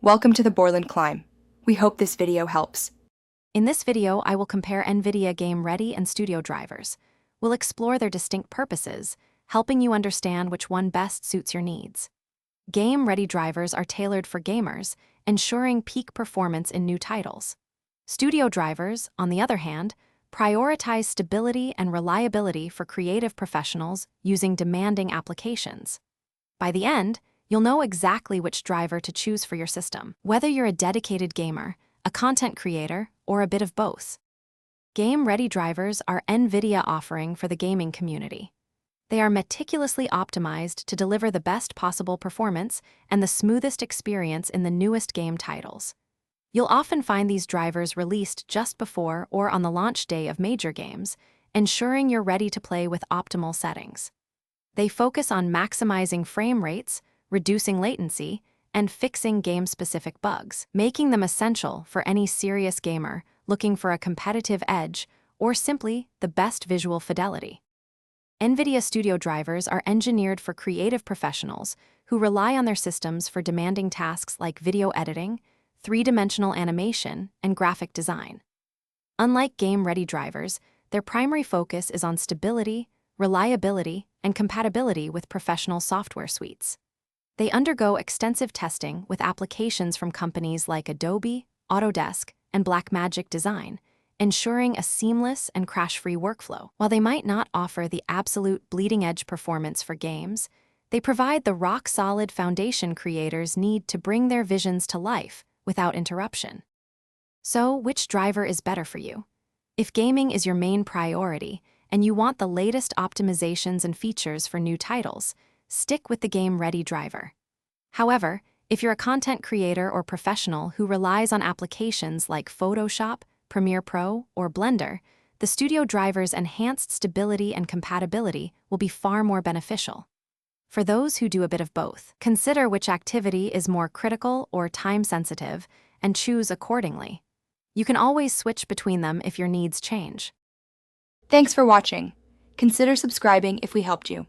Welcome to the Borland Climb. We hope this video helps. In this video, I will compare NVIDIA Game Ready and Studio drivers. We'll explore their distinct purposes, helping you understand which one best suits your needs. Game Ready drivers are tailored for gamers, ensuring peak performance in new titles. Studio drivers, on the other hand, prioritize stability and reliability for creative professionals using demanding applications. By the end, you'll know exactly which driver to choose for your system, whether you're a dedicated gamer, a content creator, or a bit of both. Game Ready drivers are NVIDIA offering for the gaming community. They are meticulously optimized to deliver the best possible performance and the smoothest experience in the newest game titles. You'll often find these drivers released just before or on the launch day of major games, ensuring you're ready to play with optimal settings. They focus on maximizing frame rates, reducing latency, and fixing game-specific bugs, making them essential for any serious gamer looking for a competitive edge or simply the best visual fidelity. NVIDIA Studio drivers are engineered for creative professionals who rely on their systems for demanding tasks like video editing, three-dimensional animation, and graphic design. Unlike game-ready drivers, their primary focus is on stability, reliability, and compatibility with professional software suites. They undergo extensive testing with applications from companies like Adobe, Autodesk, and Blackmagic Design, ensuring a seamless and crash-free workflow. While they might not offer the absolute bleeding-edge performance for games, they provide the rock-solid foundation creators need to bring their visions to life without interruption. So, which driver is better for you? If gaming is your main priority and you want the latest optimizations and features for new titles, stick with the Game Ready driver. However, if you're a content creator or professional who relies on applications like Photoshop, Premiere Pro, or Blender, the Studio driver's enhanced stability and compatibility will be far more beneficial. For those who do a bit of both, consider which activity is more critical or time-sensitive and choose accordingly. You can always switch between them if your needs change. Thanks for watching. Consider subscribing if we helped you.